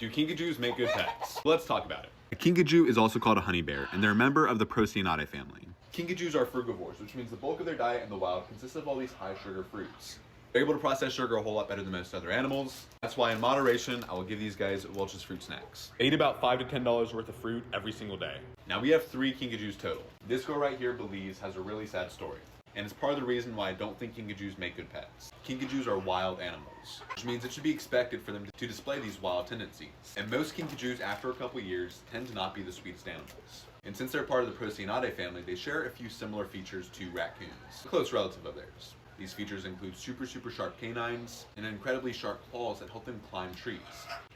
Do kinkajous make good pets? Let's talk about it. A kinkajou is also called a honey bear, and they're a member of the Procyon family. Kinkajous are frugivores, which means the bulk of their diet in the wild consists of all these high sugar fruits. They're able to process sugar a whole lot better than most other animals. That's why in moderation, I will give these guys Welch's fruit snacks. They eat about $5 to $10 worth of fruit every single day. Now we have 3 kinkajous total. This girl right here, Belize, has a really sad story. And it's part of the reason why I don't think kinkajous make good pets. Kinkajous are wild animals, which means it should be expected for them to display these wild tendencies. And most kinkajous, after a couple years, tend to not be the sweetest animals. And since they're part of the Procyon family, they share a few similar features to raccoons, a close relative of theirs. These features include super sharp canines and incredibly sharp claws that help them climb trees,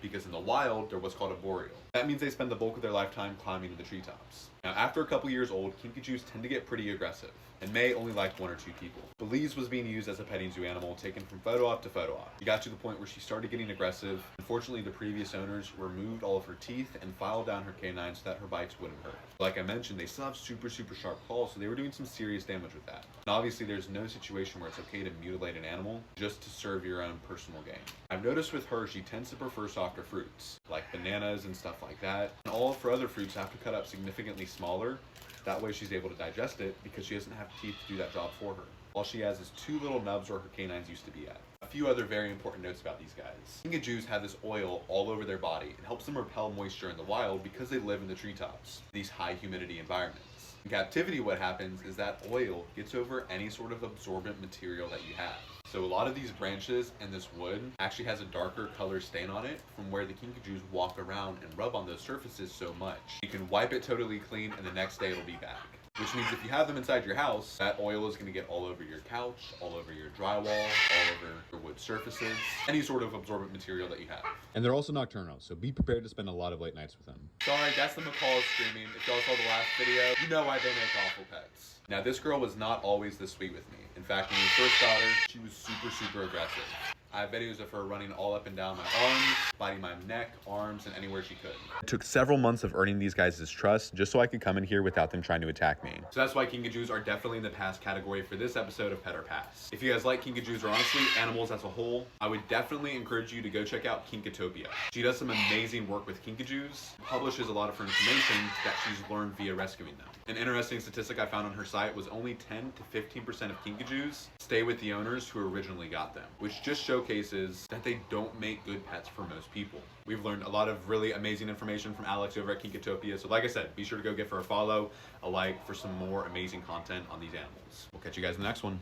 because in the wild, they're what's called a boreal. That means they spend the bulk of their lifetime climbing to the treetops. Now, after a couple years old, kinkajous tend to get pretty aggressive and may only like 1 or 2 people. Belize was being used as a petting zoo animal, taken from photo op to photo op. It got to the point where she started getting aggressive. Unfortunately, the previous owners removed all of her teeth and filed down her canines so that her bites wouldn't hurt. Like I mentioned, they still have super sharp claws, so they were doing some serious damage with that. And obviously, there's no situation where it's okay to mutilate an animal just to serve your own personal gain. I've noticed with her, she tends to prefer softer fruits, like bananas and stuff like that. And all of her other fruits have to cut up significantly smaller. That way she's able to digest it because she doesn't have teeth to do that job for her. All she has is 2 little nubs where her canines used to be at. A few other very important notes about these guys. Kinkajous have this oil all over their body. It helps them repel moisture in the wild because they live in the treetops, these high humidity environments. In captivity, what happens is that oil gets over any sort of absorbent material that you have. So a lot of these branches and this wood actually has a darker color stain on it from where the kinkajous walk around and rub on those surfaces so much. You can wipe it totally clean and the next day it'll be back. Which means if you have them inside your house, that oil is going to get all over your couch, all over your drywall, all over your wood surfaces, any sort of absorbent material that you have. And they're also nocturnal, so be prepared to spend a lot of late nights with them. Sorry, that's the macaws screaming. If y'all saw the last video, you know why they make awful pets. Now, this girl was not always this sweet with me. In fact, when we first got her, she was super aggressive. I have videos of her running all up and down my arms, biting my neck, arms, and anywhere she could. It took several months of earning these guys' trust just so I could come in here without them trying to attack me. So that's why kinkajous are definitely in the pass category for this episode of Pet or Pass. If you guys like kinkajous or honestly animals as a whole, I would definitely encourage you to go check out Kinkatopia. She does some amazing work with kinkajous, publishes a lot of her information that she's learned via rescuing them. An interesting statistic I found on her site was only 10 to 15% of kinkajous stay with the owners who originally got them, which just showcases that they don't make good pets for most people. We've learned a lot of really amazing information from Alex over at Kinkatopia, so like I said, be sure to go give her a follow, a like for some more amazing content on these animals. We'll catch you guys in the next one.